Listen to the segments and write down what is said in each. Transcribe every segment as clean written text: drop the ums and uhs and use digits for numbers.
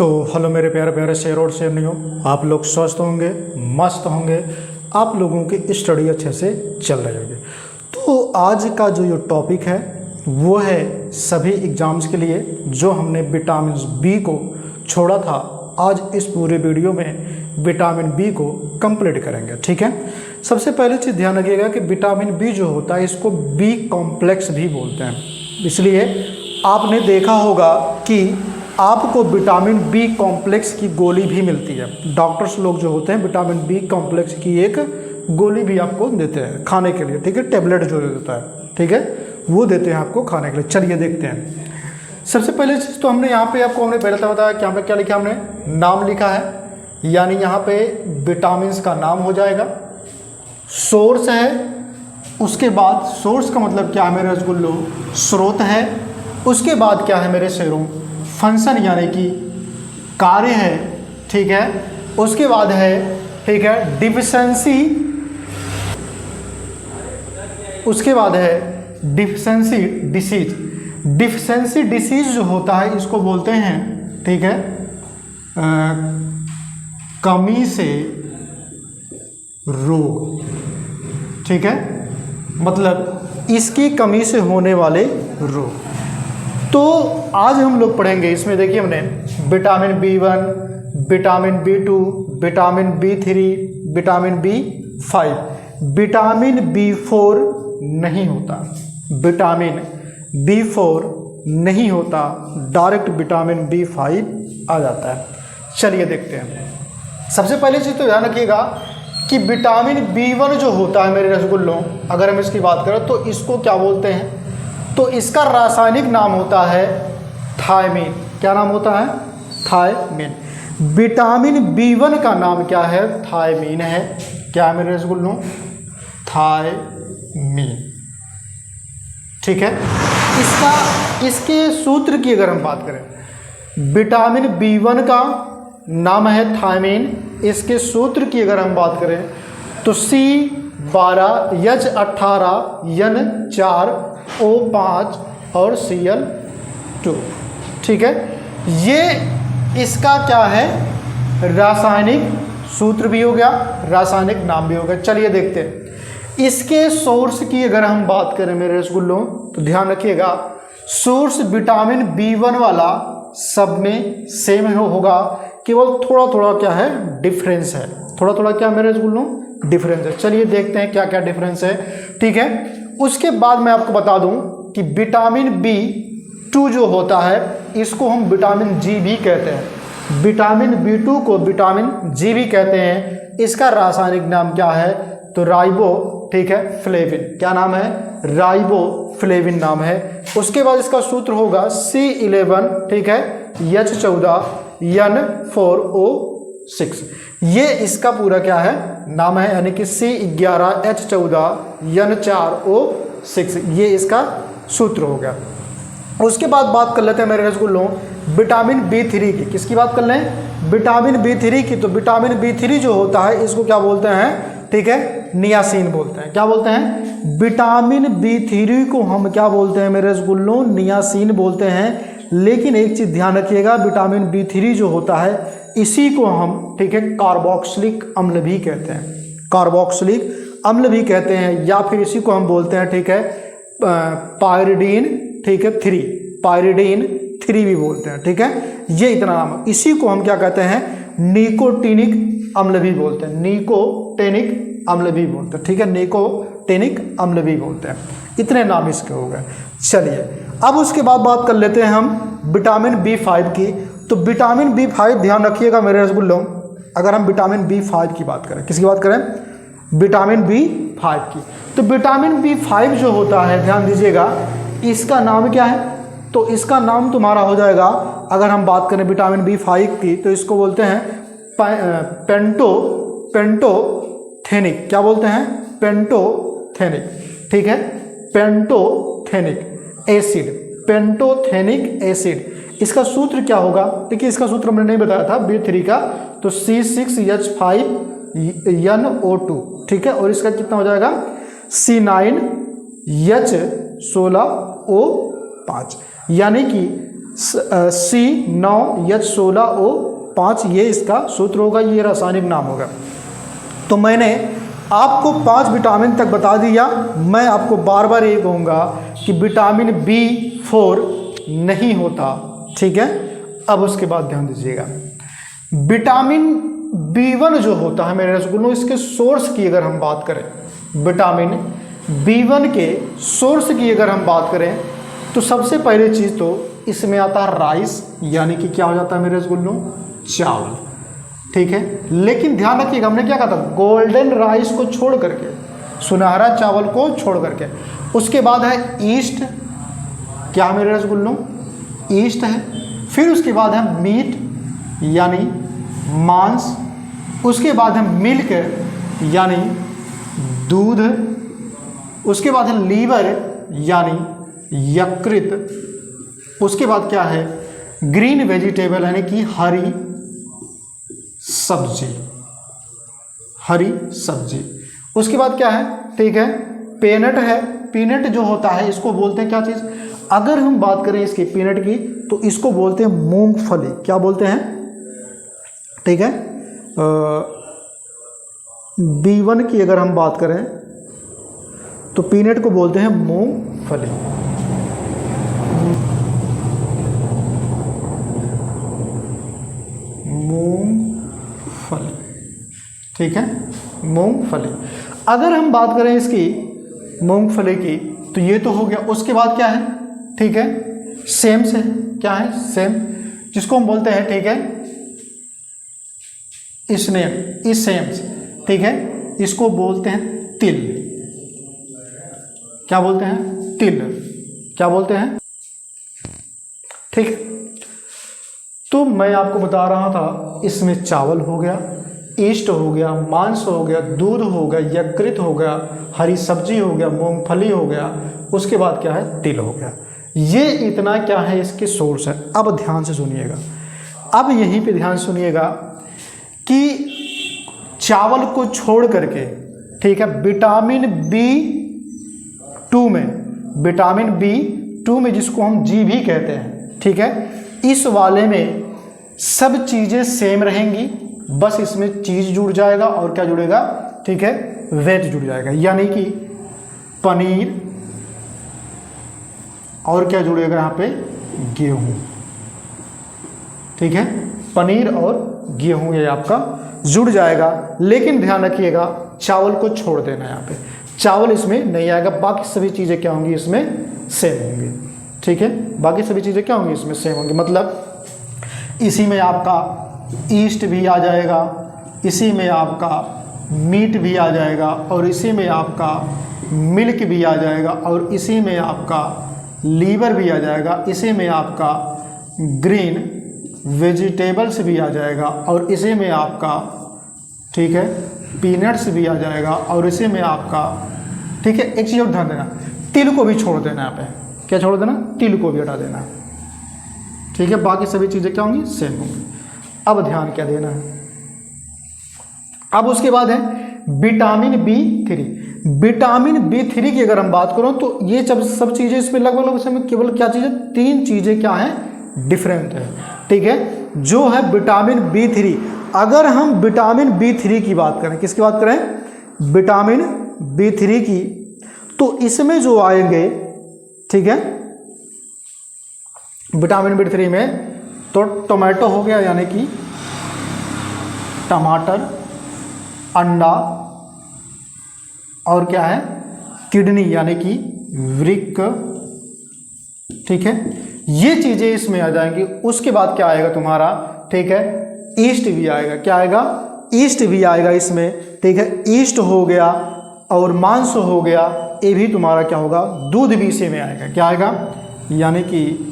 तो हेलो मेरे प्यारे प्यारे शेर और शेरनियों, आप लोग स्वस्थ होंगे, मस्त होंगे, आप लोगों की स्टडी अच्छे से चल रही होगी। तो आज का जो ये टॉपिक है वो है सभी एग्ज़ाम्स के लिए जो हमने विटामिन बी को छोड़ा था। आज इस पूरे वीडियो में विटामिन बी को कंप्लीट करेंगे, ठीक है। सबसे पहले चीज़ ध्यान रखिएगा कि विटामिन बी जो होता है इसको बी कॉम्प्लेक्स भी बोलते हैं, इसलिए आपने देखा होगा कि आपको विटामिन बी कॉम्प्लेक्स की गोली भी मिलती है। डॉक्टर्स लोग जो होते हैं विटामिन बी कॉम्प्लेक्स की एक गोली भी आपको देते हैं खाने के लिए, ठीक है। टेबलेट जो देता है, ठीक है, वो देते हैं आपको खाने के लिए। चलिए देखते हैं। सबसे पहले चीज़ तो हमने यहाँ पे आपको हमने पहले तो बताया कि यहाँ पे क्या लिखा, हमने नाम लिखा है, यानी यहाँ पे विटामिन का नाम हो जाएगा। सोर्स है, उसके बाद सोर्स का मतलब क्या है मेरे रसगुल्लो, स्रोत है। उसके बाद क्या है मेरे शेरों, फंक्शन यानी कि कार्य है, ठीक है। उसके बाद है, ठीक है, डिफिशेंसी। उसके बाद है डिफिशेंसी डिसीज। डिफिशेंसी डिसीज जो होता है इसको बोलते हैं, ठीक है, कमी से रोग, ठीक है, मतलब इसकी कमी से होने वाले रोग। तो आज हम लोग पढ़ेंगे इसमें, देखिए हमने vitamin B1, vitamin B2, vitamin B3, vitamin B5, vitamin B4 नहीं होता, विटामिन B4 नहीं होता, डायरेक्ट विटामिन B5 आ जाता है। चलिए देखते हैं। सबसे पहले चीज़ तो ध्यान रखिएगा कि विटामिन B1 जो होता है मेरे रसगुल्लों, अगर हम इसकी बात करें तो इसको क्या बोलते हैं, तो इसका रासायनिक नाम होता है थायमीन। क्या नाम होता है? थायमीन। विटामिन B1 का नाम क्या है? थायमीन है। क्या है मेरे रसगुल्लों? थायमीन, ठीक है। इसके सूत्र की अगर हम बात करें, विटामिन B1 का नाम है थायमीन। इसके सूत्र की अगर हम बात करें तो C12 H18 N4 O5 और Cl2, ठीक है। ये इसका क्या है, रासायनिक सूत्र भी हो गया, रासायनिक नाम भी हो गया। चलिए देखते हैं। इसके सोर्स की अगर हम बात करें मेरे रसगुल्लों तो ध्यान रखिएगा, सोर्स विटामिन B1 वाला सब में सेम होगा, केवल थोड़ा थोड़ा क्या है, डिफरेंस है। थोड़ा थोड़ा क्या मेरे रसगुल्लों, डिफरेंस है। चलिए देखते हैं क्या क्या डिफरेंस है, ठीक है। उसके बाद मैं आपको बता दूं कि विटामिन B2 जो होता है इसको हम विटामिन जी भी कहते हैं। विटामिन B2 को विटामिन जी भी कहते हैं। इसका रासायनिक नाम क्या है, तो राइबो, ठीक है, फ्लेविन। क्या नाम है? राइबो फ्लेविन नाम है। उसके बाद इसका सूत्र होगा C11, ठीक है, H14 N4O6। ये इसका पूरा क्या है, नाम है, यानी कि C11 H14 N4O6, ये इसका सूत्र हो गया। उसके बाद बात कर लेते हैं मेरे रसगुल्लों विटामिन B3 की। किसकी बात कर लें? विटामिन B3 की। तो विटामिन B3 जो होता है इसको क्या बोलते हैं, ठीक है, नियासिन बोलते हैं। क्या बोलते हैं? विटामिन B3 को हम क्या बोलते हैं मेरे रसगुल्लों? नियासिन बोलते हैं। लेकिन एक चीज़ ध्यान रखिएगा, विटामिन B3 जो होता है इसी को हम, ठीक है, कार्बोक्सिलिक अम्ल भी कहते हैं। कार्बोक्सिलिक अम्ल भी कहते हैं, या फिर इसी को हम बोलते हैं, ठीक है, पायरिडीन, ठीक है, 3, पायरिडीन 3 भी बोलते हैं, ठीक है। ये इतना नाम, इसी को हम क्या कहते हैं, निकोटीनिक अम्ल भी बोलते हैं। निकोटेनिक अम्ल भी बोलते हैं, ठीक है, निकोटेनिक अम्ल भी बोलते हैं। इतने नाम इसके हो गए। चलिए अब उसके बाद बात कर लेते हैं हम विटामिन B5 की। तो विटामिन B5 ध्यान रखिएगा मेरे रसगुल्लों, अगर हम विटामिन B5 की बात करें, किसकी बात करें? विटामिन B5 की। तो विटामिन B5 जो होता है, ध्यान दीजिएगा, इसका नाम क्या है, तो इसका नाम तुम्हारा हो जाएगा, अगर हम बात करें विटामिन B5 की तो इसको बोलते हैं पेंटोथेनिक। क्या बोलते हैं? पेंटोथेनिक, ठीक है, पेंटोथेनिक एसिड, पेंटोथेनिक एसिड। इसका सूत्र क्या होगा? देखिए इसका सूत्र हमने नहीं बताया था B3 का, तो C6H5 NO2, ठीक है, और इसका कितना हो जाएगा? C9H16O5, यानी कि C9H16O5, ये इसका सूत्र होगा, ये रासायनिक नाम होगा। तो मैंने आपको 5 विटामिन तक बता दिया। मैं आपको बार बार ये कहूँगा कि विटामिन B4 नहीं होता, ठीक है। अब उसके बाद ध्यान दीजिएगा, विटामिन B1 जो होता है मेरे रसगुल्लों, इसके सोर्स की अगर हम बात करें, विटामिन B1 के सोर्स की अगर हम बात करें, तो सबसे पहले चीज़ तो इसमें आता है राइस, यानी कि क्या हो जाता है मेरे रसगुल्लों, चावल, ठीक है। लेकिन ध्यान रखिएगा, हमने क्या कहा था, गोल्डन राइस को छोड़ करके, सुनहरा चावल को छोड़ करके। उसके बाद है ईस्ट, क्या मेरे रसगुल्लों, ईस्ट है। फिर उसके बाद है मीट यानी मांस। उसके बाद है मिल्क यानी दूध। उसके बाद है लीवर यानी यकृत। उसके बाद क्या है, ग्रीन वेजिटेबल यानी कि हरी सब्जी, हरी सब्जी। उसके बाद क्या है, ठीक है, पीनट है। पीनट जो होता है इसको बोलते हैं क्या चीज़, अगर हम बात करें इसकी पीनट की, तो इसको बोलते हैं मूंगफली। क्या बोलते हैं, ठीक है। B1 की अगर हम बात करें तो पीनट को बोलते हैं मूंगफली। मूंगफली, ठीक है, मूंगफली। अगर हम बात करें इसकी मूंगफली की, तो ये तो हो गया। उसके बाद क्या है, ठीक है, सेम से, क्या है, सेम, जिसको हम बोलते हैं, ठीक है, इस सेम, ठीक है, इसको बोलते हैं तिल। क्या बोलते हैं, तिल, क्या बोलते हैं, ठीक है। तो मैं आपको बता रहा था, इसमें चावल हो गया, ईस्ट हो गया, मांस हो गया, दूध हो गया, यकृत हो गया, हरी सब्जी हो गया, मूंगफली हो गया। उसके बाद क्या है, तिल हो गया। ये इतना क्या है, इसके सोर्स है। अब ध्यान से सुनिएगा, अब यहीं पे ध्यान सुनिएगा कि चावल को छोड़ करके, ठीक है, विटामिन B2 में, विटामिन B2 में जिसको हम G भी कहते हैं, ठीक है, इस वाले में सब चीज़ें सेम रहेंगी, बस इसमें चीज़ जुड़ जाएगा और क्या जुड़ेगा, ठीक है, वेट जुड़ जाएगा, यानी कि पनीर, और क्या जुड़ेगा यहाँ पे, गेहूँ, ठीक है, पनीर और गेहूँ ये आपका जुड़ जाएगा। लेकिन ध्यान रखिएगा, चावल को छोड़ देना, यहाँ पे चावल इसमें नहीं आएगा। बाकी सभी चीज़ें क्या होंगी, इसमें सेम होंगी, ठीक है, बाकी सभी चीज़ें क्या होंगी, इसमें सेम होंगी। मतलब इसी में आपका ईस्ट भी आ जाएगा, इसी में आपका मीट भी आ जाएगा, और इसी में आपका मिल्क भी आ जाएगा, और इसी में आपका लीवर भी आ जाएगा, इसी में आपका ग्रीन वेजिटेबल्स भी आ जाएगा, और इसी में आपका, ठीक है, पीनट्स भी आ जाएगा, और इसी में आपका, ठीक है, एक चीज़ और ध्यान देना, तिल को भी छोड़ देना, यहाँ पे क्या छोड़ देना, तिल को भी हटा देना, ठीक है। बाकी सभी चीज़ें क्या होंगी, सेम होंगी। अब ध्यान क्या देना है, अब उसके बाद है विटामिन B3। विटामिन B3 की अगर हम बात करें, तो ये जब सब चीज़ें इसमें लगभग इसमें केवल क्या चीज़ें, 3 चीज़ें क्या हैं, डिफरेंट है, ठीक है, जो है विटामिन B3। अगर हम विटामिन B3 की बात करें, किसकी बात करें, विटामिन B3 की, तो इसमें जो आएंगे, ठीक है, विटामिन B3 में तो टोमेटो हो गया, यानी कि टमाटर, अंडा, और क्या है, किडनी यानी कि वृक्क, ठीक है, ये चीज़ें इसमें आ जाएंगी। उसके बाद क्या आएगा तुम्हारा, ठीक है, ईस्ट भी आएगा। क्या आएगा, ईस्ट भी आएगा इसमें, ठीक है, ईस्ट हो गया और मांस हो गया, ये भी तुम्हारा क्या होगा, दूध भी इसी में आएगा। क्या आएगा, यानी कि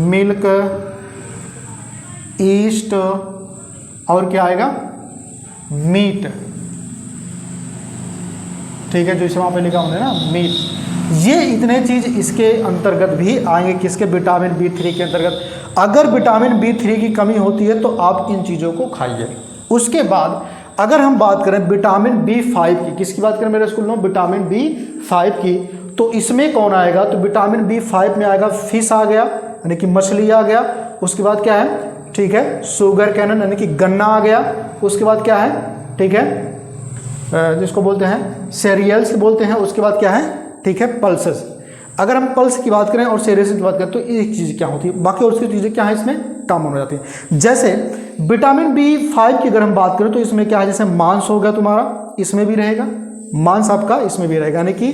मिल्क, ईस्ट, और क्या आएगा, मीट, ठीक है, जो इसे वहाँ पे लिखा होता है ना, मीट। ये इतने चीज़ इसके अंतर्गत भी आएंगे, किसके, विटामिन B3 के अंतर्गत। अगर विटामिन B3 की कमी होती है तो आप इन चीज़ों को खाइए। उसके बाद अगर हम बात करें विटामिन B5 की, किसकी बात करें मेरे स्कूल में, विटामिन B5 की, तो इसमें कौन आएगा, तो विटामिन B5 में आएगा फिश आ गया, यानी कि मछली आ गया। उसके बाद क्या है, ठीक है, शुगर कैनन यानी कि गन्ना आ गया। उसके बाद क्या है, ठीक है, जिसको बोलते हैं सीरियल्स बोलते हैं। उसके बाद क्या है, ठीक है, पल्सेस। अगर हम पल्स की बात करें और सीरियल्स की बात करें तो एक चीज़ क्या होती है, बाकी और उसकी चीज़ें क्या है इसमें कॉमन हो जाती है। जैसे विटामिन B5 की अगर हम बात करें तो इसमें क्या है, जैसे मांस हो गया तुम्हारा, इसमें भी रहेगा मांस आपका, इसमें भी रहेगा, यानी कि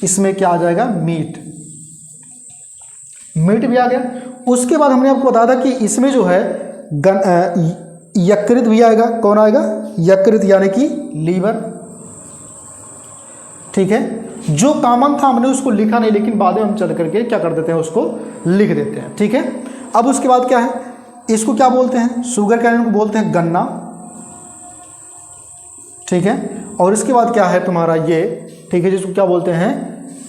इसमें क्या आ जाएगा, मीट भी आ गया। उसके बाद हमने आपको बताया था कि इसमें जो है यकृत भी आएगा। कौन आएगा, यकृत यानी कि लीवर, ठीक है। जो कॉमन था हमने उसको लिखा नहीं, लेकिन बाद में हम चल करके क्या कर देते हैं, उसको लिख देते हैं, ठीक है। अब उसके बाद क्या है, इसको क्या बोलते हैं, शुगर कैन को बोलते हैं गन्ना, ठीक है। और इसके बाद क्या है तुम्हारा ये, ठीक है, जिसको क्या बोलते हैं,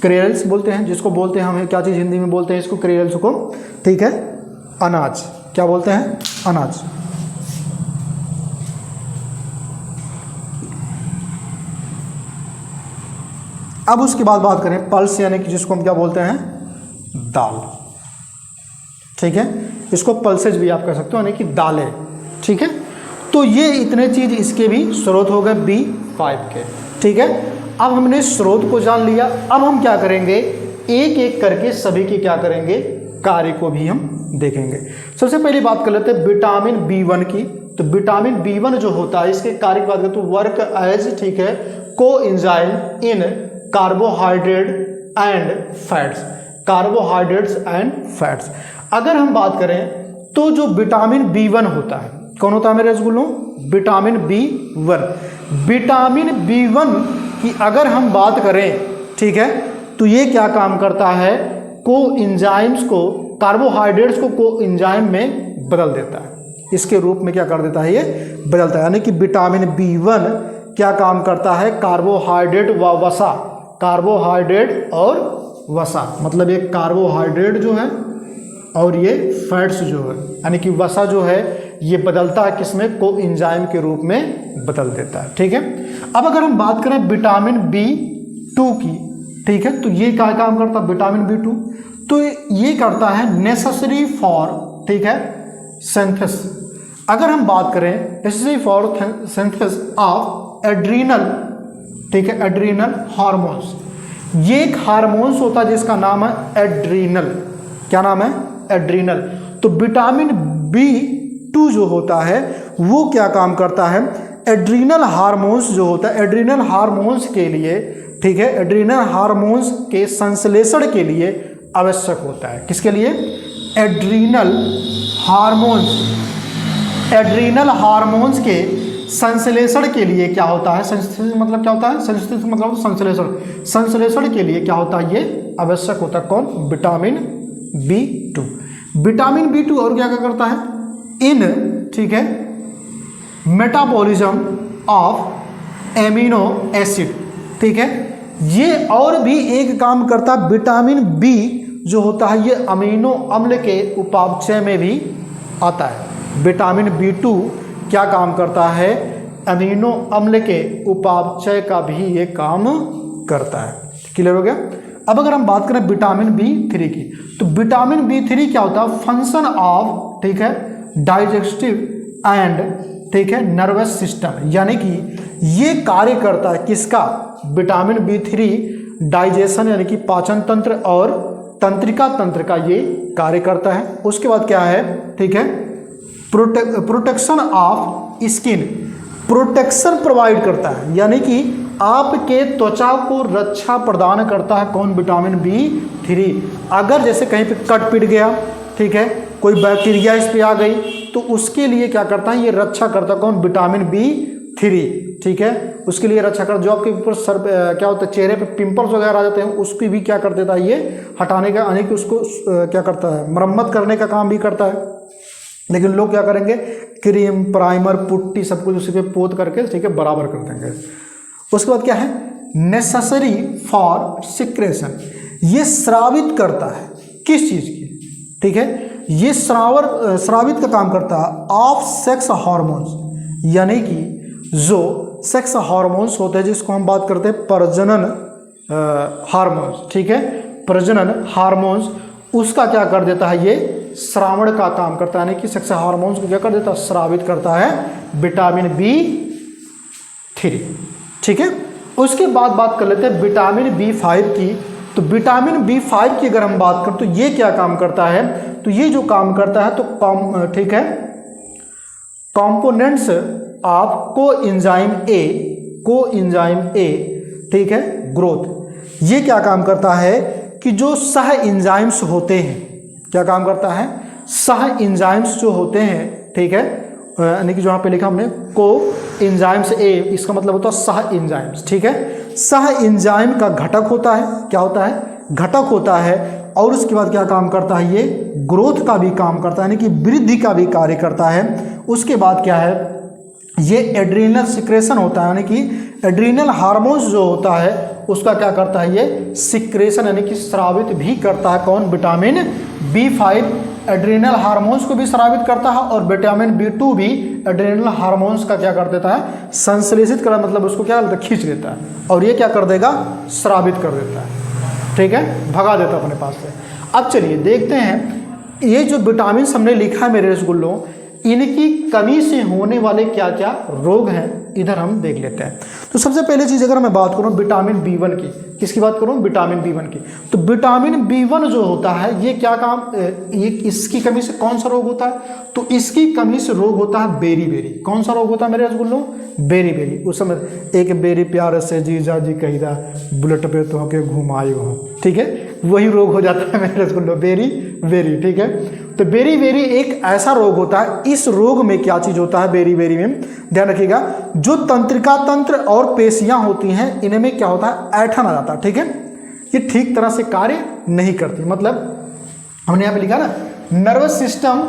क्रेल्स बोलते हैं, जिसको बोलते हैं हमें क्या चीज़ हिंदी में बोलते हैं इसको, क्रेल्स को, ठीक है, अनाज। क्या बोलते हैं, अनाज। अब उसके बाद बात करें पल्स यानी कि जिसको हम क्या बोलते हैं, दाल, ठीक है। इसको पल्सेज भी आप कह सकते हो, यानी कि दालें, ठीक है। तो ये इतने चीज इसके भी स्रोत हो गए B5 के, ठीक है। अब हमने स्रोत को जान लिया, अब हम क्या करेंगे, एक एक करके सभी की क्या करेंगे, कार्य को भी हम देखेंगे। सबसे पहले बात कर लेते हैं विटामिन B1 की। तो विटामिन B1 जो होता है इसके कार्य की बात करें तो वर्क एज, ठीक है, को enzyme in carbohydrate and fats, carbohydrates and fats. अगर हम बात करें तो जो विटामिन B1 होता है, कौन होता है मेरे रसगुल्लों, विटामिन B1। विटामिन B1 की अगर हम बात करें, ठीक है, तो ये क्या काम करता है, को एंजाइम्स को, कार्बोहाइड्रेट्स को को एंजाइम में बदल देता है, इसके रूप में क्या कर देता है, ये बदलता है। यानी कि विटामिन B1 क्या काम करता है, कार्बोहाइड्रेट व वसा, कार्बोहाइड्रेट और वसा, मतलब ये कार्बोहाइड्रेट जो है और ये फैट्स जो है, यानी कि वसा जो है ये बदलता है किसमें, को एंजाइम के रूप में बदल देता है, ठीक है। अब अगर हम बात करें विटामिन B2 की, ठीक है, तो ये क्या काम करता है विटामिन B2, तो ये करता है नेसेसरी फॉर, ठीक है, सिंथेसिस। अगर हम बात करें necessary for synthesis of adrenal, ठीक है, एड्रीनल हार्मोन्स। ये एक हार्मोन्स होता है जिसका नाम है एड्रीनल। क्या नाम है, एड्रीनल। तो विटामिन B2 जो होता है वो क्या काम करता है, एड्रीनल हार्मोन्स जो होता है, एड्रीनल हार्मोन्स के लिए, ठीक है, एड्रीनल हार्मोन्स के संश्लेषण के लिए आवश्यक होता है। किसके लिए, एड्रीनल हार्मोन्स, एड्रीनल हार्मोन्स के संश्लेषण के लिए क्या होता है, संश्लेषण मतलब क्या होता है, संश्लेषण मतलब संश्लेषण, संश्लेषण के लिए क्या होता है, ये आवश्यक होता है। कौन, विटामिन B2। विटामिन B2 और क्या क्या करता है, इन, ठीक है, मेटाबॉलिज्म ऑफ एमिनो एसिड, ठीक है, ये और भी एक काम करता है। विटामिन B जो होता है ये अमीनो अम्ल के उपापचय में भी आता है। विटामिन B2 क्या काम करता है, अमीनो अम्ल के उपापचय का भी ये काम करता है। क्लियर हो गया। अब अगर हम बात करें विटामिन B3 की, तो विटामिन B3 क्या होता है, फंक्शन ऑफ, ठीक है, डाइजेस्टिव एंड, ठीक है, नर्वस सिस्टम, यानी कि ये कार्य करता है किसका, विटामिन B3 डाइजेशन यानी कि पाचन तंत्र और तंत्रिका तंत्र का ये कार्य करता है। उसके बाद क्या है, ठीक है, protection of skin, protection provide करता है, यानी कि आपके त्वचा को रक्षा प्रदान करता है। कौन, विटामिन B3। अगर जैसे कहीं पे कट पिट गया, ठीक है, कोई बैक्टीरिया इस पे आ गई तो उसके लिए क्या करता है, ये रक्षा करता है। कौन, विटामिन B3, ठीक है, उसके लिए रक्षा कर। जो आपके ऊपर सर क्या होता है, चेहरे पे पिंपल्स वगैरह आ जाते हैं उसकी भी क्या कर देता है, ये हटाने का, यानी कि उसको क्या करता है, मरम्मत करने का काम भी करता है। लेकिन लोग क्या करेंगे, क्रीम, प्राइमर, पुट्टी सब कुछ उसी पे पोत करके, ठीक है, बराबर कर देंगे। उसके बाद क्या है, नेसेसरी फॉर सिक्रेशन, ये स्रावित करता है किस चीज की, ठीक है, ये स्रावित का काम करता है ऑफ सेक्स हार्मोन्स, यानी कि जो सेक्स हार्मोन्स होते हैं जिसको हम बात करते हैं प्रजनन हार्मोन्स, ठीक है, प्रजनन हार्मोन्स, उसका क्या कर देता है, ये श्रावण का काम करता है, यानी कि सेक्स हार्मोन्स को क्या कर देता है, स्रावित करता है विटामिन B3। ठीक है, उसके बाद बात कर लेते हैं विटामिन B5 की। तो विटामिन B5 की अगर हम बात करें तो ये क्या काम करता है, तो ये जो काम करता है तो ठीक है, कंपोनेंट्स ऑफ कोएंजाइम ए, ठीक है, ग्रोथ। ये क्या काम करता है कि जो सह एंजाइम्स होते हैं, क्या काम करता है, सह एंजाइम्स जो होते हैं, ठीक है, यानी कि जो यहाँ पे लिखा हमने को एंजाइम्स ए, इसका मतलब होता है सह एंजाइम्स। ठीक है, सह एंजाइम का घटक होता है, क्या होता है, घटक होता है। और उसके बाद क्या काम करता है, ये ग्रोथ का भी काम करता है, यानी कि वृद्धि का भी कार्य करता है। उसके बाद क्या है, ये एड्रीनल सिक्रेशन होता है, यानी कि एड्रीनल हार्मोन्स जो होता है उसका क्या करता है, ये सिक्रेशन यानी कि स्रावित भी करता है। कौन, विटामिन B5 एड्रीनल हार्मोन्स को भी स्रावित करता है, और विटामिन B2 भी एड्रीनल हार्मोन्स का क्या कर देता है, संश्लेषित कर, मतलब उसको क्या करता है, खींच लेता है, और ये क्या कर देगा, स्रावित कर देता है। ठीक है, भगा देता है अपने पास से। अब चलिए देखते हैं ये जो विटामिन हमने लिखा है मेरे रसगुल्लों, इनकी कमी से होने वाले क्या क्या रोग हैं, इधर हम देख लेते हैं। तो सबसे पहले चीज़ अगर मैं बात करूं विटामिन B1 की, किसकी बात करूं, विटामिन B1 की। तो विटामिन B1 जो होता है ये क्या काम, ये इसकी कमी से कौन सा रोग होता है, तो इसकी कमी से रोग होता है बेरी बेरी। कौन सा रोग होता है मेरे रसगुल्लों, बेरी बेरी। उस समय एक बेरी प्यार से जीजा जी कहीदा, बुलेट पे तो होके घुमायो हो, ठीक है, वही रोग हो जाता है मेरे रसगुल्लों, बेरी बेरी। ठीक है, तो बेरी बेरी एक ऐसा रोग होता है, इस रोग में क्या चीज़ होता है, बेरी बेरी में ध्यान रखिएगा, जो तंत्रिका तंत्र और पेशियां होती हैं इनमें क्या होता है, ऐठन आ जाता है। ठीक है, ये ठीक तरह से कार्य नहीं करती, मतलब हमने यहाँ पे लिखा ना, nervous system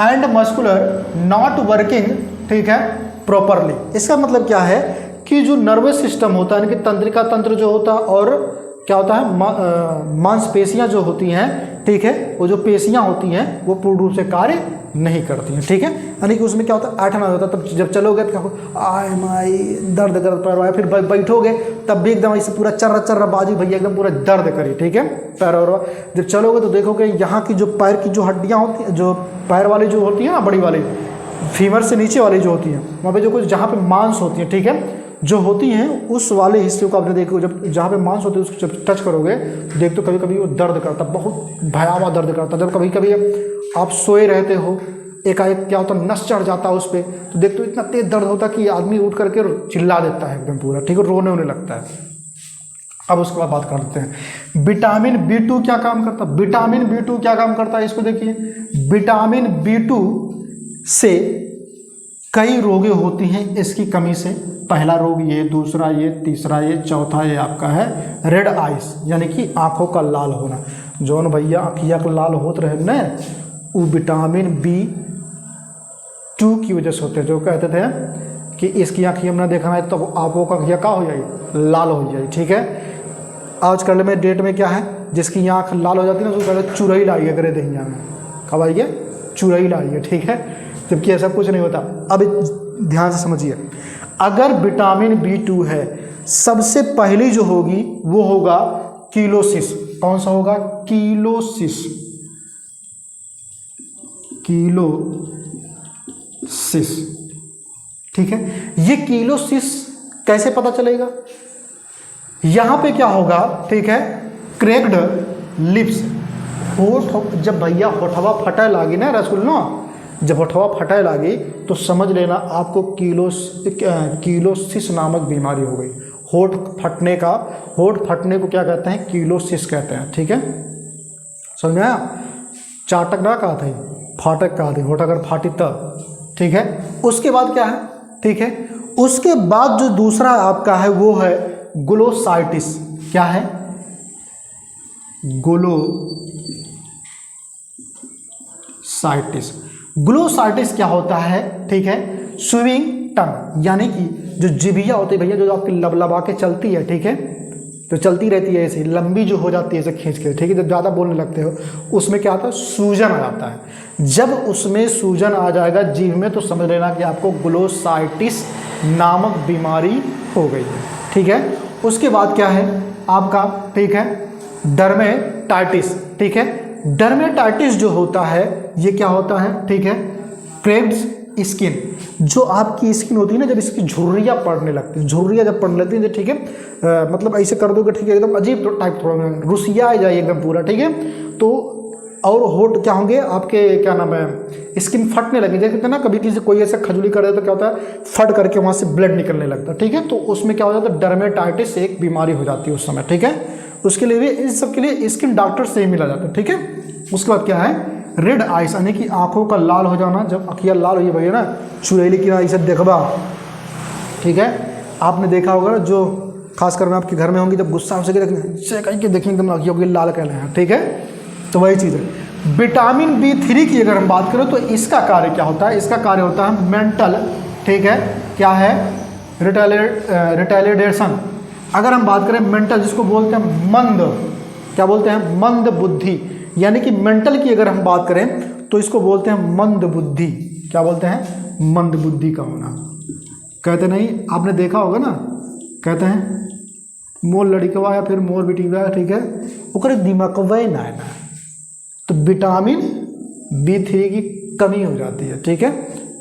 and muscular not working, ठीक है, प्रॉपरली। इसका मतलब क्या है कि जो नर्वस सिस्टम होता है, यानी कि तंत्रिका तंत्र जो होता है, और क्या होता है, मांसपेशियां जो होती हैं, ठीक है, वो जो पेशियां होती हैं वो पूर्ण रूप से कार्य नहीं करती हैं। ठीक है, यानी कि उसमें क्या होता है, ऐठन आ जाता है। तब जब चलोगे तो क्या हो, आय माई दर्द कर पैर, फिर बैठोगे तब भी एकदम ऐसे पूरा चर्रा चर्रा बाजी भैया एकदम पूरा दर्द करी। ठीक है, पैर और जब चलोगे तो देखोगे यहाँ की जो पैर की जो हड्डियाँ होती हैं, जो पैर वाली जो होती है ना, बड़ी वाली फीमर से नीचे वाली जो होती हैं, वहाँ पे जो कुछ जहाँ पे मांस होती है, ठीक है, जो होती हैं उस वाले हिस्से को आपने देखो, जब जहाँ पे मांस होती है उसको जब टच करोगे तो देख तो कभी कभी वो दर्द करता, बहुत भयावह दर्द करता। जब कभी कभी आप सोए रहते हो, एकाएक क्या होता है, नस चढ़ जाता है उस पर, तो देखते हो इतना तेज दर्द होता है कि आदमी उठ करके चिल्ला देता है एकदम पूरा, ठीक है, रोने होने लगता है। अब उसके बाद बात करते हैं विटामिन B2 क्या काम करता है। विटामिन B2 क्या काम करता है, इसको देखिए, विटामिन B2 से कई रोगे होती हैं इसकी कमी से। पहला रोग ये, दूसरा ये, तीसरा ये, चौथा ये आपका है रेड आइस, यानी कि आंखों का लाल होना। जौन भैया आँखिया को लाल होते रहे न, वो विटामिन B2 की वजह से होते हैं। जो कहते थे कि इसकी आँखिया में देखना है तो आंखों का आँखिया क्या हो जाए, लाल हो जाए। ठीक है, आजकल में डेट में क्या है, जिसकी आँख लाल हो जाती है ना, उसको कहते चुरई लाइए करे दहिया में, कब आइए, चुरई लाइए। ठीक है, जबकि ऐसा कुछ नहीं होता। अब ध्यान से समझिए, अगर विटामिन B2 है, सबसे पहली जो होगी वो होगा कीलोसिस। कौन सा होगा, कीलोसिस, कीलोसिस। ठीक है, ये कीलोसिस कैसे पता चलेगा, यहां पे क्या होगा, ठीक है, क्रैक्ड लिप्स, होठ, जब भैया होठवा फटे लागी ना रसगुल्ला, जब होठवा फटे लागी तो समझ लेना आपको कीलोसिस नामक बीमारी हो गई। होठ फटने को क्या कहते हैं, कीलोसिस कहते हैं। ठीक है, समझ में आया, चाटक ना कहा था, फाटक कहा था, होठ अगर फाटी तब। ठीक है, उसके बाद क्या है, ठीक है, उसके बाद जो दूसरा आपका है वो है ग्लोसाइटिस। क्या है, ग्लोसाइटिस। ग्लोसाइटिस क्या होता है, ठीक है, स्विंग टंग, यानी कि जो जिभिया होती है भैया, जो आपकी लबलबा के चलती है, ठीक है, तो चलती रहती है ऐसे, लंबी जो हो जाती है ऐसे खींच के, ठीक है, जब ज़्यादा बोलने लगते हो उसमें क्या होता है, सूजन आ जाता है। जब उसमें सूजन आ जाएगा जीभ में तो समझ लेना कि आपको ग्लोसाइटिस नामक बीमारी हो गई है। ठीक है, उसके बाद क्या है आपका, ठीक है, डर्मेटाइटिस। ठीक है, डर्मेटाइटिस जो होता है ये क्या होता है, ठीक है, क्रेव्स स्किन, जो आपकी स्किन होती है ना, जब इसकी झुर्रियाँ पड़ने लगती हैं, झुर्रियाँ जब पड़ने लगती हैं, ठीक है, मतलब ऐसे कर दोगे, ठीक है, एकदम अजीब टाइप, थोड़ा रुसिया आ जाए एकदम पूरा, ठीक है, तो और होठ क्या होंगे आपके, क्या नाम है, स्किन फटने लगे, जैसे कहते हैं ना, कभी किसी कोई ऐसा खजूली कर दे तो क्या होता है, फट करके वहाँ से ब्लड निकलने लगता है, ठीक है, तो उसमें क्या हो जाता है, डर्मेटाइटिस एक बीमारी हो जाती है उस समय, ठीक है। उसके लिए भी, इस सब के लिए स्किन डॉक्टर से ही मिला जाता है, ठीक है। उसके बाद क्या है, रेड आइस, यानी कि आंखों का लाल हो जाना, जब आँखियाँ लाल हुई भैया ना, चुड़ैली की इसे देखबा, ठीक है, आपने देखा होगा ना, जो खासकर में आपके घर में होंगी, जब गुस्सा हो सके कहीं के देखेंगे एकदम आँखियों की लाल कहने हैं, ठीक है, तो वही चीज़ है। विटामिन B3 की अगर हम बात करें तो इसका कार्य क्या होता है, इसका कार्य होता है मेंटल, ठीक है, क्या है, रिटेलिडेशन। अगर हम बात करें मेंटल, जिसको बोलते हैं मंद, क्या बोलते हैं, मंद बुद्धि, यानी कि मेंटल की अगर हम बात करें तो इसको बोलते हैं मंद बुद्धि, क्या बोलते हैं, मंद बुद्धि का होना। कहते नहीं, आपने देखा होगा ना, कहते हैं मोर लड़कवा या फिर मोर बेटीवा, ठीक है, ओकर दिमागवा ना है ना, तो विटामिन B3 की कमी हो जाती है, ठीक है,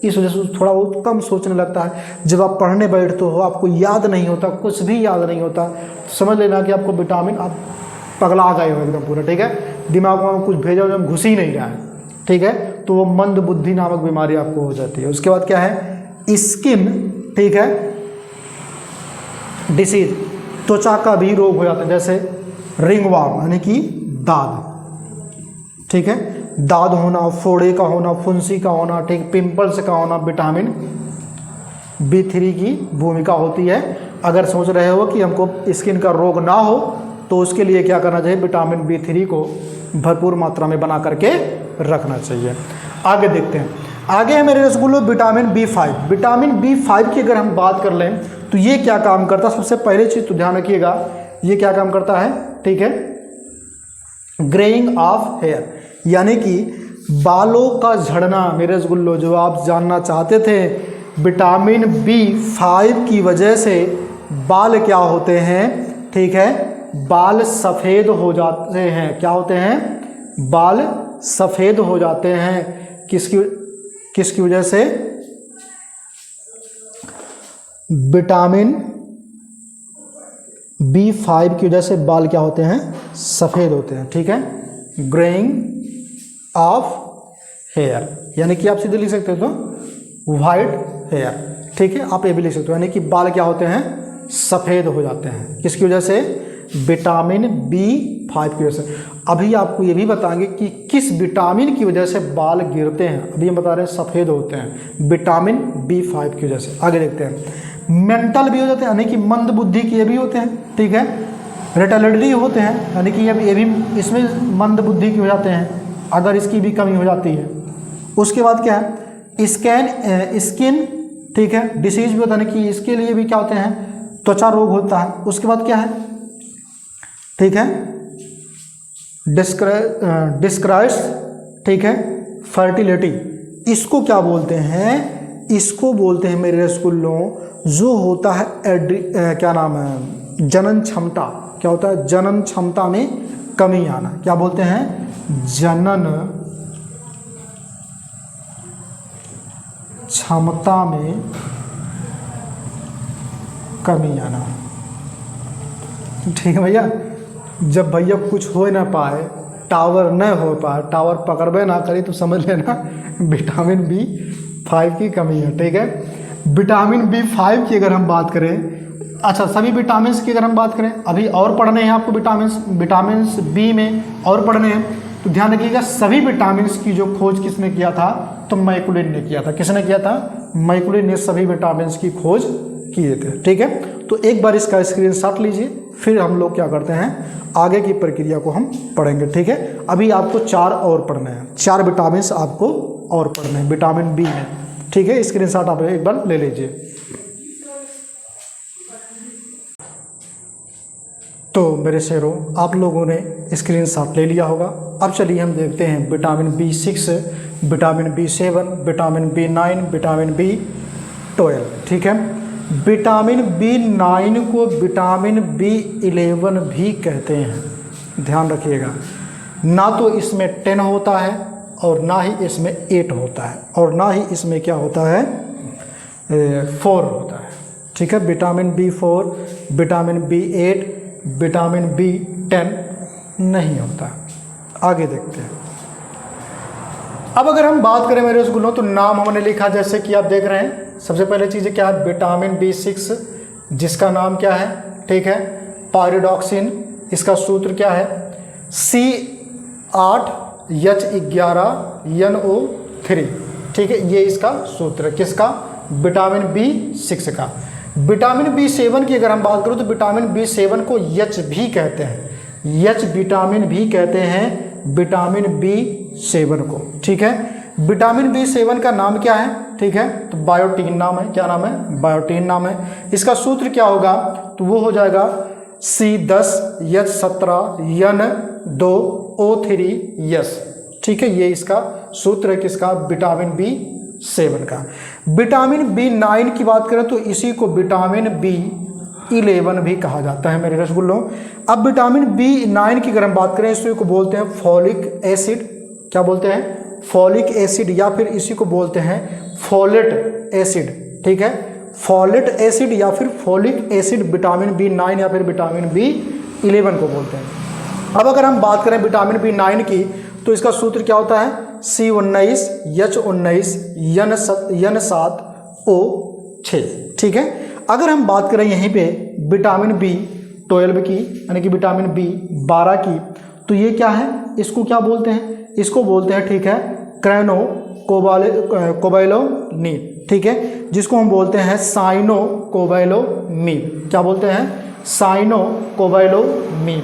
इस वजह से थोड़ा बहुत कम सोचने लगता है। जब आप पढ़ने बैठते हो, आपको याद नहीं होता, कुछ भी याद नहीं होता, तो समझ लेना कि आपको विटामिन, आप पगला गए हो एकदम पूरा, ठीक है, दिमाग में कुछ भेजा हो, घुस ही नहीं रहा है, ठीक है, तो वो मंद बुद्धि नामक बीमारी आपको हो जाती है। उसके बाद क्या है, स्किन, ठीक है, डिसीज, त्वचा का भी रोग हो जाता है, जैसे रिंगवर्म, यानी कि दाद, ठीक है, दाद होना, फोड़े का होना, फुंसी का होना, ठीक, पिंपल्स का होना, विटामिन B3 की भूमिका होती है। अगर सोच रहे हो कि हमको स्किन का रोग ना हो, तो उसके लिए क्या करना चाहिए, विटामिन B3 को भरपूर मात्रा में बना करके रखना चाहिए। आगे देखते हैं, आगे है मेरे रसगुल्लो विटामिन B5। विटामिन B5 की अगर हम बात कर लें तो ये क्या काम करता है, सबसे पहले चीज़ तो ध्यान रखिएगा, ये क्या काम करता है, ठीक है, ग्रेइंग ऑफ हेयर, यानी कि बालों का झड़ना। मेरे रसगुल्लो, जो आप जानना चाहते थे, विटामिन B5 की वजह से बाल क्या होते हैं, ठीक है, बाल सफ़ेद हो जाते हैं, क्या होते हैं, बाल सफ़ेद हो जाते हैं, किसकी वजह से, विटामिन B5 की वजह से बाल क्या होते हैं, सफ़ेद होते हैं, ठीक है, ग्रेइंग ऑफ हेयर, यानी कि आप सीधे लिख सकते हो तो वाइट हेयर, ठीक है, आप ये भी लिख सकते हो, यानी कि बाल क्या होते हैं, सफ़ेद हो जाते हैं, किसकी वजह से, विटामिन B5 की वजह से। अभी आपको ये भी बताएंगे कि किस विटामिन की वजह से बाल गिरते हैं, अभी हम बता रहे हैं सफ़ेद होते हैं, विटामिन B5 की वजह से। आगे देखते हैं, मेंटल भी हो जाते हैं, यानी कि मंद बुद्धि के भी होते हैं, ठीक है, रिटेलिडी होते हैं, यानी कि ये भी इसमें मंद बुद्धि के हो जाते हैं अगर इसकी भी कमी हो जाती है। उसके बाद क्या है, स्किन, ठीक है, डिसीज भी होता है, यानी कि इसके लिए भी क्या होते हैं, त्वचा रोग होता है। उसके बाद क्या है, ठीक है, डिस्क्राइस, ठीक है, फर्टिलिटी, इसको क्या बोलते हैं, इसको बोलते हैं मेरे रसगुल्लों, जो होता है क्या नाम है, जनन क्षमता, क्या होता है, जनन क्षमता में कमी आना, क्या बोलते हैं, जनन क्षमता में कमी आना, ठीक है भैया। जब भैया कुछ हो ना पाए, टावर न हो पाए, टावर पकड़बे ना करे, तो समझ लेना विटामिन B5 की कमी है, ठीक है। विटामिन B5 की अगर हम बात करें, अच्छा सभी विटामिन की अगर हम बात करें, अभी और पढ़ने हैं आपको विटामिन B में और पढ़ने हैं, तो ध्यान रखिएगा, सभी विटामिन की जो खोज किसने किया था, तो मैकुलिन ने किया था। किसने किया था, मैकुलिन ने सभी विटामिन की खोज किए थे, ठीक है। तो एक बार इसका स्क्रीनशॉट लीजिए, फिर हम लोग क्या करते हैं, आगे की प्रक्रिया को हम पढ़ेंगे, ठीक है। अभी आपको 4 और पढ़ने हैं, 4 विटामिन आपको और पढ़ने हैं विटामिन B में, ठीक है। स्क्रीनशॉट आप एक बार ले लीजिए। तो मेरे शेरों, आप लोगों ने स्क्रीनशॉट ले लिया होगा। अब चलिए हम देखते हैं vitamin B6, vitamin B7, vitamin B9, vitamin B12, ठीक है। विटामिन B9 को विटामिन B11 भी कहते हैं, ध्यान रखिएगा। ना तो इसमें 10 होता है और ना ही इसमें 8 होता है और ना ही इसमें क्या होता है 4 होता है। ठीक है, vitamin B4, vitamin B8, vitamin B10 नहीं होता। आगे देखते हैं। अब अगर हम बात करें मेरे रसगुल्लों तो नाम हमने लिखा जैसे कि आप देख रहे हैं। सबसे पहले चीज़ क्या है, विटामिन B6 जिसका नाम क्या है, ठीक है, पायरिडॉक्सिन। इसका सूत्र क्या है, C8H11NO3। ठीक है, ये इसका सूत्र है किसका, विटामिन B6 का। विटामिन B7 की अगर हम बात करें तो विटामिन B7 को H भी कहते हैं, H विटामिन भी कहते हैं विटामिन B7 को। ठीक है, विटामिन B7 का नाम क्या है, ठीक है, तो बायोटीन नाम है। क्या नाम है, बायोटीन नाम है। इसका सूत्र क्या होगा, तो वो हो जाएगा C10H17N2O3S। ठीक है, ये इसका सूत्र है किसका, विटामिन B7 का। विटामिन B9 की बात करें तो इसी को विटामिन B11 भी कहा जाता है मेरे रसगुल्लों। अब विटामिन B9 की अगर हम बात करें इसी को बोलते हैं फॉलिक एसिड। क्या बोलते हैं, फॉलिक एसिड, या फिर इसी को बोलते हैं फोलेट एसिड। ठीक है, फोलेट एसिड या फिर फॉलिक एसिड विटामिन B9 या फिर विटामिन B11 को बोलते हैं। अब अगर हम बात करें विटामिन B9 की तो इसका सूत्र क्या होता है, C19H19N7O6। ठीक है, अगर हम बात करें यहीं पे विटामिन B12 की यानी कि विटामिन B12 की तो ये क्या है, इसको क्या बोलते हैं, इसको बोलते हैं, ठीक है, कोबाइलोनिन। ठीक है, जिसको हम बोलते हैं साइनोकोबाइलोमीन। क्या बोलते हैं, साइनोकोबाइलोमीन।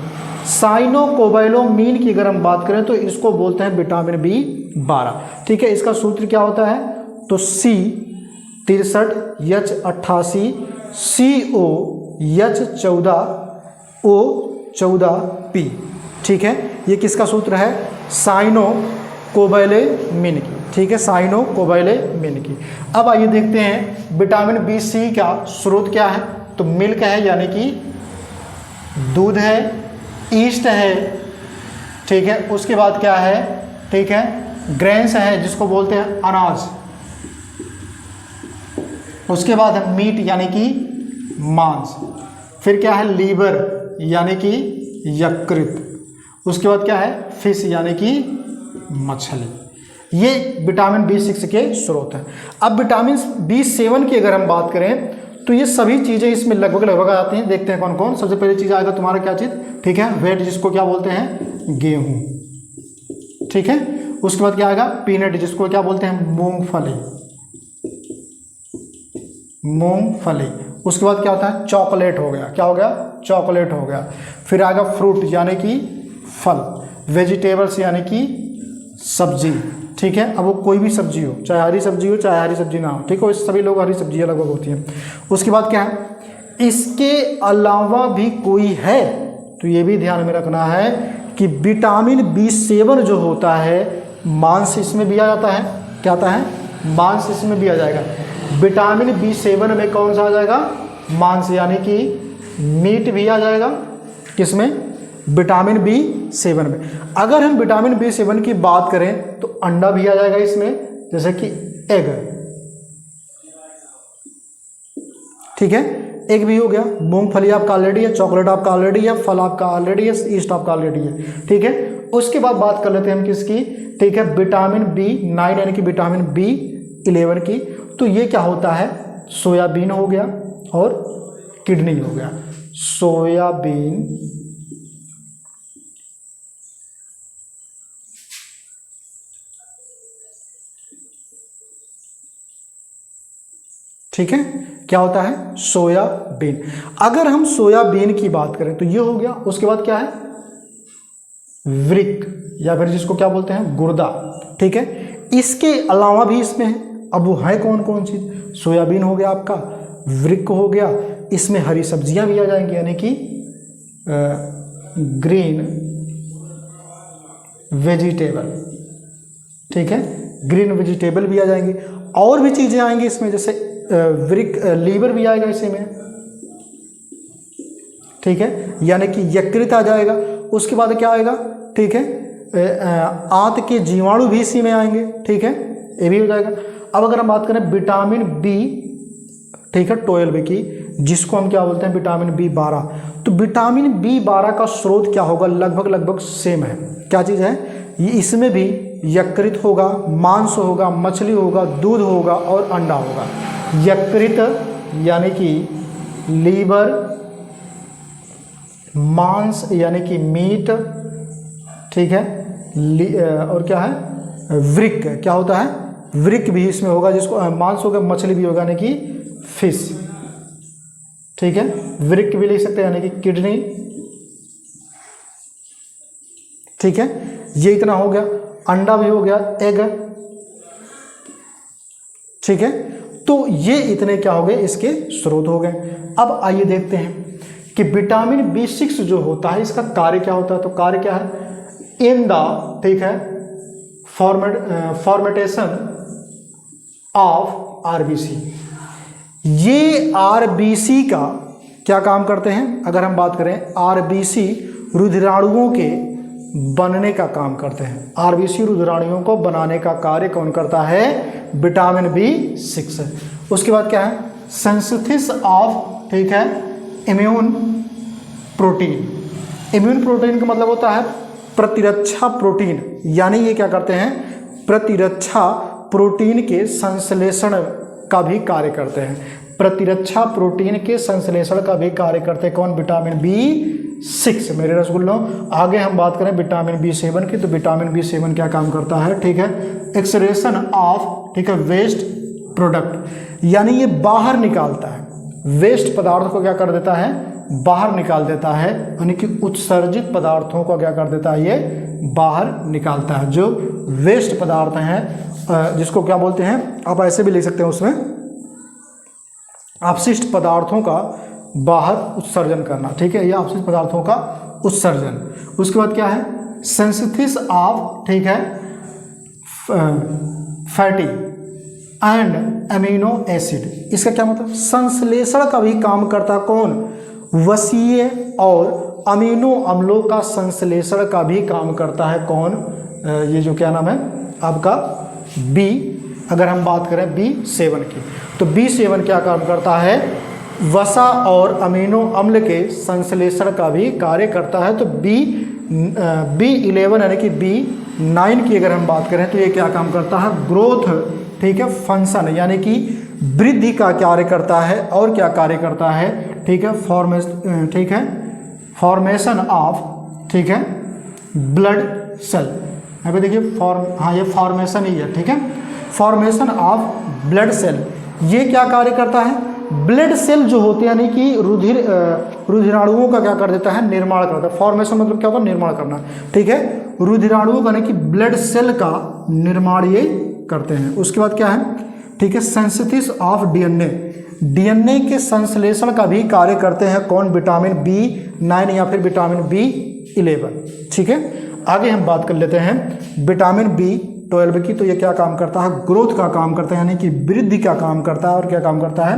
साइनोकोबाइलोमीन की अगर हम बात करें तो इसको बोलते हैं विटामिन B12। ठीक है, इसका सूत्र क्या होता है, तो C63H88COH14O14P। ठीक है, ये किसका सूत्र है, साइनोकोबाइलेमिन की। ठीक है, साइनोकोबाइलेमिन की। अब आइए देखते हैं विटामिन B6 का स्रोत क्या है, तो मिल्क है यानी कि दूध है, ईस्ट है, ठीक है, उसके बाद क्या है, ठीक है, ग्रेन्स है जिसको बोलते हैं अनाज, उसके बाद है मीट यानी कि मांस, फिर क्या है लीवर यानी कि यकृत, उसके बाद क्या है फिश यानी कि मछली। ये विटामिन B6 के स्रोत हैं। अब विटामिन B7 की अगर हम बात करें तो ये सभी चीज़ें इसमें लगभग आ जाती हैं। देखते हैं कौन कौन। सबसे पहली चीज़ आएगा तुम्हारा क्या चीज़, ठीक है, वेट जिसको क्या बोलते हैं गेहूं। ठीक है, उसके बाद क्या आएगा पीनट जिसको क्या बोलते हैं मूंगफली, मूंगफली। उसके बाद क्या होता है चॉकलेट हो गया, क्या हो गया चॉकलेट हो गया। फिर आएगा फ्रूट यानी कि फल, वेजिटेबल्स यानी कि सब्जी। ठीक है, अब वो कोई भी सब्जी हो, चाहे हरी सब्जी हो चाहे हरी सब्जी ना हो, ठीक है, सभी लोग हरी सब्जियाँ लगभग होती हैं। उसके बाद क्या है, इसके अलावा भी कोई है तो ये भी ध्यान में रखना है कि विटामिन B7 जो होता है मांस इसमें भी आ जाता है। क्या आता है, मांस इसमें भी आ जाएगा। विटामिन B7 में कौन सा आ जाएगा, मांस यानी कि मीट भी आ जाएगा, किसमें, विटामिन B7 में। अगर हम विटामिन B7 की बात करें तो अंडा भी आ जाएगा इसमें, जैसे कि एग। ठीक है, एग भी हो गया, मूंगफली आपका ऑलरेडी है, चॉकलेट आपका ऑलरेडी है, फल आपका ऑलरेडी है, ईस्ट आपका ऑलरेडी है। ठीक है, उसके बाद बात कर लेते हैं हम किसकी, ठीक है, विटामिन B9 यानी कि विटामिन B11 की। तो ये क्या होता है, सोयाबीन हो गया और किडनी हो गया। सोयाबीन, ठीक है, क्या होता है सोयाबीन। अगर हम सोयाबीन की बात करें तो ये हो गया। उसके बाद क्या है वृक्क या फिर जिसको क्या बोलते हैं गुर्दा। ठीक है, इसके अलावा भी इसमें है। अब वो है कौन कौन चीज, सोयाबीन हो गया आपका, वृक्क हो गया, इसमें हरी सब्जियां भी आ जाएंगी यानी कि ग्रीन वेजिटेबल। ठीक है, ग्रीन वेजिटेबल भी आ जाएंगी, और भी चीजें आएंगी इसमें, जैसे लीवर भी आएगा इसी में। ठीक है, यानी कि यकृत आ जाएगा। उसके बाद क्या आएगा, ठीक है, आंत के जीवाणु भी इसी में आएंगे, ठीक है, ये भी हो जाएगा। अब अगर हम बात करें विटामिन बी, ठीक है, 12 की, जिसको हम क्या बोलते हैं विटामिन B12, तो विटामिन B12 का स्रोत क्या होगा, लगभग सेम है। क्या चीज़ है ये, इसमें भी यकृत होगा, मांस होगा, मछली होगा, दूध होगा और अंडा होगा। यकृत यानी कि लीवर, मांस यानी कि मीट, ठीक है, और क्या है वृक, क्या होता है वृक भी इसमें होगा, जिसको मांस होगा, मछली भी होगा यानी कि फिश, ठीक है, वृक भी लिख सकते हैं यानी कि किडनी, ठीक है, ये इतना हो गया। अंडा भी हो गया, एग, ठीक है, तो ये इतने क्या हो गए, इसके स्रोत हो गए। अब आइए देखते हैं कि विटामिन B6 जो होता है इसका कार्य क्या होता है। तो कार्य क्या है, इन द, ठीक है, फॉर्मेटेशन ऑफ आरबीसी, ये आरबीसी का क्या काम करते हैं। अगर हम बात करें आरबीसी रुधिराणुओं के बनने का काम करते हैं। आरबीसी रुधिराणुओं को बनाने का कार्य कौन करता है, विटामिन B6। उसके बाद क्या है, सिंथेसिस ऑफ, ठीक है, इम्यून प्रोटीन। इम्यून प्रोटीन का मतलब होता है प्रतिरक्षा प्रोटीन, यानी ये क्या करते हैं, प्रतिरक्षा प्रोटीन के संश्लेषण का भी कार्य करते हैं। प्रतिरक्षा प्रोटीन के संश्लेषण का भी कार्य करते हैं कौन, विटामिन B6 मेरे रसगुल्लों। आगे हम बात करें विटामिन B7 की, तो विटामिन B7 क्या काम करता है, ठीक है, एक्सक्रीशन ऑफ, ठीक है, वेस्ट प्रोडक्ट, यानी ये बाहर निकालता है, वेस्ट पदार्थ को क्या कर देता है, बाहर निकाल देता है, यानी कि उत्सर्जित पदार्थों को क्या कर देता है, ये बाहर निकालता है। जो वेस्ट पदार्थ हैं, जिसको क्या बोलते हैं, आप ऐसे भी लिख सकते हैं, उसमें अपशिष्ट पदार्थों का बाहर उत्सर्जन करना, ठीक है, या अपशिष्ट पदार्थों का उत्सर्जन। उसके बाद क्या है, सिंथेसिस ऑफ, ठीक है, फैटी एंड अमीनो एसिड। इसका क्या मतलब, संश्लेषण का भी काम करता कौन, वसीय और अमीनो अम्लों का संश्लेषण का भी काम करता है कौन, ये जो क्या नाम है आपका बी। अगर हम बात करें B7 की, तो B7 क्या काम करता है, वसा और अमीनो अम्ल के संश्लेषण का भी कार्य करता है। तो B11 यानी कि B9 की अगर हम बात करें तो ये क्या काम करता है, ग्रोथ, ठीक है, फंक्शन, यानी कि वृद्धि का कार्य करता है। और क्या कार्य करता है, ठीक है, फॉर्मेशन ऑफ, ठीक है, ब्लड सेल। यहाँ पे देखिए हाँ ये फॉर्मेशन ही है, ठीक है, फॉर्मेशन ऑफ ब्लड सेल। ये क्या कार्य करता है, ब्लड सेल जो होते हैं यानी कि रुधिराणुओं का क्या कर देता है, निर्माण करता है। फॉर्मेशन मतलब क्या होता है, निर्माण करना, ठीक है, रुधिराणुओं का यानी कि ब्लड सेल का निर्माण ये करते हैं। उसके बाद क्या है, ठीक है, सिंथेसिस ऑफ डीएनए, डीएनए के संश्लेषण का भी कार्य करते हैं कौन, विटामिन B9 या फिर विटामिन B11, ठीक है। आगे हम बात कर लेते हैं विटामिन B12 की, तो ये क्या काम करता है, ग्रोथ का काम करता है, यानी कि वृद्धि का काम करता है। और क्या काम करता है,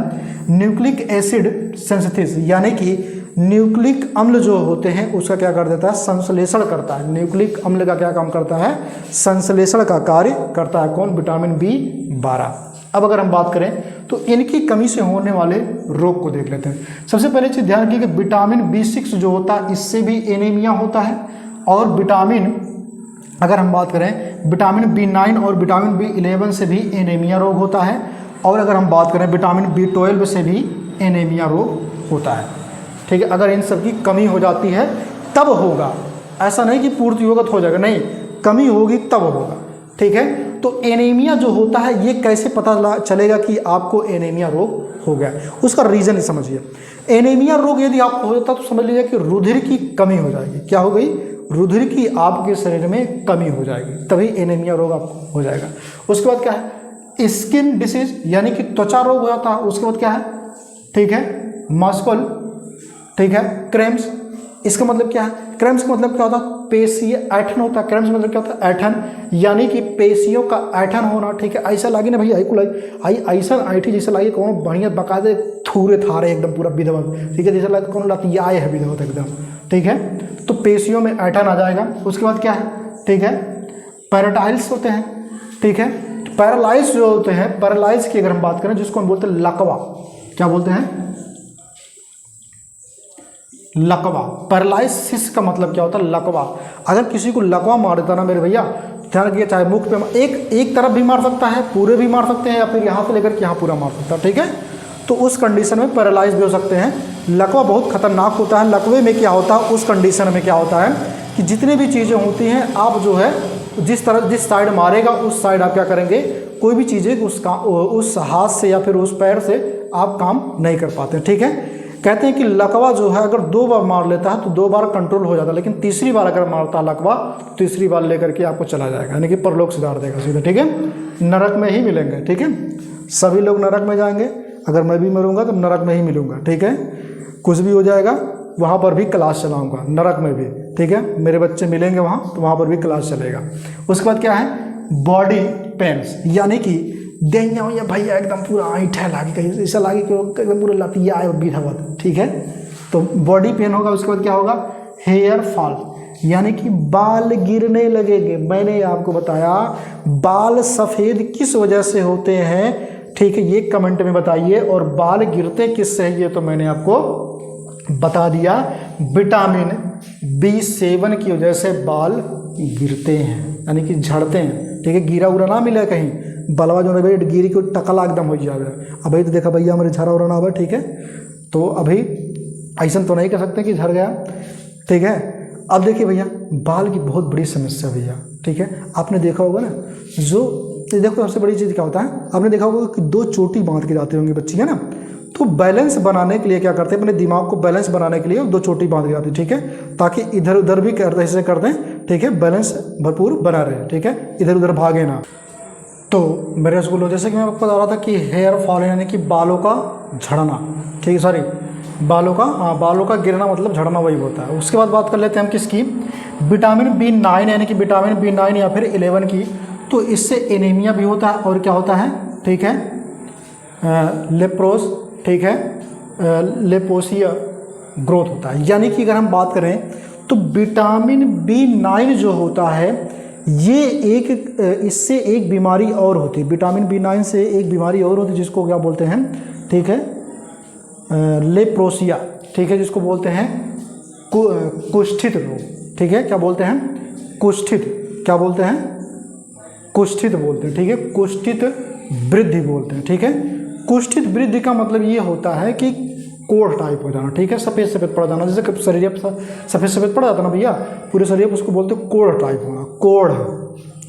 न्यूक्लिक एसिड सिंथेसिस, यानी कि न्यूक्लिक अम्ल जो होते हैं उसका क्या कर देता है, संश्लेषण करता है। न्यूक्लिक अम्ल का क्या काम करता है, संश्लेषण का कार्य करता है कौन, विटामिन B12। अब अगर हम बात करें तो इनकी कमी से होने वाले रोग को देख लेते हैं। सबसे पहले चीज ध्यान रखिए कि विटामिन B6 जो होता है इससे भी एनीमिया होता है। और विटामिन, अगर हम बात करें विटामिन B9 और विटामिन B11 से भी एनीमिया रोग होता है। और अगर हम बात करें विटामिन B12 से भी एनीमिया रोग होता है, ठीक है। अगर इन सब की कमी हो जाती है तब होगा, ऐसा नहीं कि पूर्ति योगत हो जाएगा, नहीं, कमी होगी तब होगा, ठीक है। तो एनीमिया जो होता है ये कैसे पता चलेगा कि आपको एनीमिया रोग हो गया, उसका रीज़न समझिए। एनीमिया रोग यदि आपको हो जाता है तो समझ लीजिए कि रुधिर की कमी हो जाएगी। क्या हो गई, रुधिर की आपके शरीर में कमी हो जाएगी, तभी एनीमिया रोग आपको हो जाएगा। उसके बाद क्या है, स्किन डिसीज, यानी कि त्वचा रोग हो जाता है। उसके बाद क्या है, ठीक है, मस्कुल, ठीक है, क्रैम्प्स। इसका मतलब क्या है, क्रैम्प्स का मतलब क्या होता है, पेशीय ऐठन होता है। क्रैम्प्स मतलब क्या होता है, ऐठन, यानी कि पेशियों का ऐठन होना, ठीक है। ऐसा लगे ना भैया ऐसा ऐठी जैसा लगे कौन बढ़िया बकायदे थूरे थारे एकदम पूरा विधवत, ठीक है, जैसा लगे कौन लतियाए है विधवत एकदम, ठीक है। तो पेशियों में ऐठन आ जाएगा। उसके बाद क्या है, ठीक है, पैराटाइल्स होते हैं, ठीक है। पैरालाइज जो होते हैं, पैरालाइज की अगर हम बात करें जिसको हम बोलते हैं लकवा, क्या बोलते हैं? लकवा। पैरालाइसिस का मतलब क्या होता है? लकवा। अगर किसी को लकवा मार देता ना मेरे भैया, ध्यान रखिए, चाहे मुख पे एक तरफ भी मार सकता है, पूरे भी मार सकते हैं, या फिर यहाँ से लेकर के यहाँ पूरा मार सकता है, ठीक है। तो उस कंडीशन में पैरालाइज भी हो सकते हैं। लकवा बहुत खतरनाक होता है। लकवे में क्या होता है, उस कंडीशन में क्या होता है कि जितनी भी चीज़ें होती हैं, आप जो है जिस साइड मारेगा उस साइड आप क्या करेंगे, कोई भी चीज़ें उस हाथ से या फिर उस पैर से आप काम नहीं कर पाते, ठीक है। कहते हैं कि लकवा जो है अगर 2 बार मार लेता है तो 2 बार कंट्रोल हो जाता है, लेकिन तीसरी बार अगर मारता है लकवा, तीसरी बार लेकर के आपको चला जाएगा, यानी कि परलोक सिधार देगा सीधे, ठीक है। नरक में ही मिलेंगे, ठीक है। सभी लोग नरक में जाएंगे, अगर मैं भी मरूंगा तो नरक में ही मिलूंगा, ठीक है। कुछ भी हो जाएगा, वहाँ पर भी क्लास चलाऊंगा, नरक में भी, ठीक है। मेरे बच्चे मिलेंगे वहाँ, तो वहाँ पर भी क्लास चलेगा। उसके बाद क्या है, बॉडी पेन्स, यानी कि देंगे भैया एकदम पूरा ऐठा लागे, कहीं ऐसा लागे कि एकदम पूरा लतिया है और बीधा हुआ, ठीक है। तो बॉडी पेन होगा। उसके बाद क्या होगा, हेयर फॉल, यानी कि बाल गिरने लगेंगे। मैंने आपको बताया बाल सफ़ेद किस वजह से होते हैं, ठीक है, ये कमेंट में बताइए। और बाल गिरते किससे है, ये तो मैंने आपको बता दिया, विटामिन B7 की वजह से बाल गिरते हैं, यानी कि झड़ते हैं, ठीक है। गिरा उरा ना मिले कहीं, बलवा जो भाई गिरी को टकला एकदम हो जाए। अभी तो देखा भैया हमारे झरा उरा ना हुआ, ठीक है। तो अभी ऐसा तो नहीं कर सकते कि झड़ गया, ठीक है। अब देखिए भैया, बाल की बहुत बड़ी समस्या भैया, ठीक है। आपने देखा होगा ना, जो देखो सबसे बड़ी चीज़ क्या होता है, आपने देखा होगा कि 2 चोटी बांध के जाते होंगे बच्ची, है ना। तो बैलेंस बनाने के लिए क्या करते हैं, अपने दिमाग को बैलेंस बनाने के लिए 2 चोटी बांध के जाते हैं, ठीक है, ताकि इधर उधर भी करते ऐसे करते हैं, ठीक है, बैलेंस भरपूर बना रहे, ठीक है, इधर उधर भागे ना। तो मेरे स्कूल जैसे कि मैं आपको बता रहा था कि हेयर फॉल यानी कि बालों का झड़ना, ठीक है, सॉरी बालों का गिरना मतलब झड़ना वही होता है। उसके बाद बात कर लेते हैं हम किसकी, विटामिन B9 यानी कि विटामिन B9 या फिर 11 की। तो इससे एनीमिया भी होता है और क्या होता है, ठीक है, लेप्रोस, ठीक है, लेपोसिया ग्रोथ होता है। यानी कि अगर हम बात करें तो विटामिन B9 जो होता है ये इससे एक बीमारी और होती है, विटामिन B9 से एक बीमारी और होती है जिसको क्या बोलते हैं, ठीक है, लेप्रोसिया, ठीक है, जिसको बोलते हैं कुष्ठित रोग, ठीक है। क्या बोलते हैं, कुष्ठित, क्या बोलते हैं, कुष्ठित बोलते हैं, ठीक है, कुष्ठित वृद्धि बोलते हैं, ठीक है। कुष्ठित वृद्धि का मतलब ये होता है कि कोढ़ टाइप हो जाना, ठीक है, सफ़ेद सफ़ेद पड़ जाना, जैसे शरीर सफ़ेद सफ़ेद पड़ जाता ना भैया पूरे शरीर, उसको बोलते हैं कोढ़ टाइप होना, कोढ़,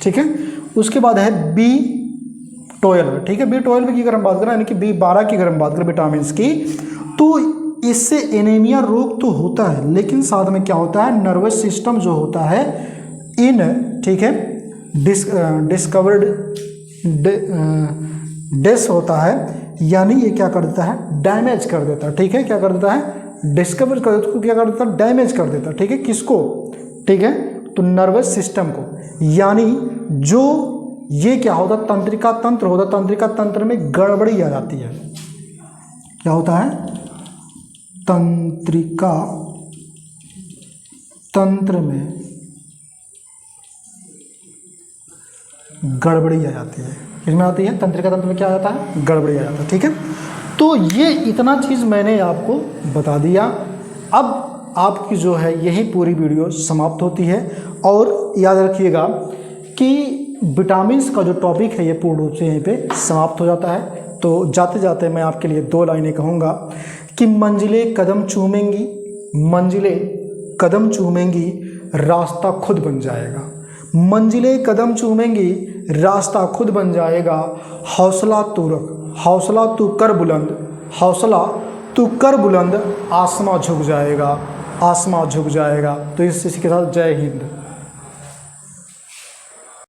ठीक है। उसके बाद है B12, ठीक है। B12 की अगर हम बात करें, यानी कि B12 की अगर हम बात करें विटामिन की, तो इससे एनीमिया रोग तो होता है, लेकिन साथ में क्या होता है, नर्वस सिस्टम जो होता है ठीक है, डिस्कवर्ड डेस होता है, यानी ये क्या कर देता है, डैमेज कर देता है, ठीक है। क्या कर देता है, डिस्कवर कर देता है, क्या कर देता है, डैमेज कर देता है, ठीक है, किसको, ठीक है, तो नर्वस सिस्टम को। यानी जो ये क्या होता, तंत्रिका तंत्र होता, तंत्रिका तंत्र में गड़बड़ी आ जाती है। क्या होता है, तंत्रिका तंत्र में गड़बड़ी आ जाती है। किसमें आती है, तंत्रिका तंत्र में क्या आ जाता है, गड़बड़ी आ जाता है, ठीक है। तो ये इतना चीज़ मैंने आपको बता दिया। अब आपकी जो है यही पूरी वीडियो समाप्त होती है। और याद रखिएगा कि विटामिन्स का जो टॉपिक है ये पूर्ण रूप से यहीं पे समाप्त हो जाता है। तो जाते जाते मैं आपके लिए 2 लाइनें कहूँगा कि मंजिलें कदम चूमेंगी, मंजिलें कदम चूमेंगी, रास्ता खुद बन जाएगा। मंजिलें कदम चूमेंगी, रास्ता खुद बन जाएगा। हौसला तू रख, हौसला तू कर बुलंद, हौसला तू कर बुलंद, आसमां झुक जाएगा, आसमां झुक जाएगा। तो इसी के साथ जय हिंद।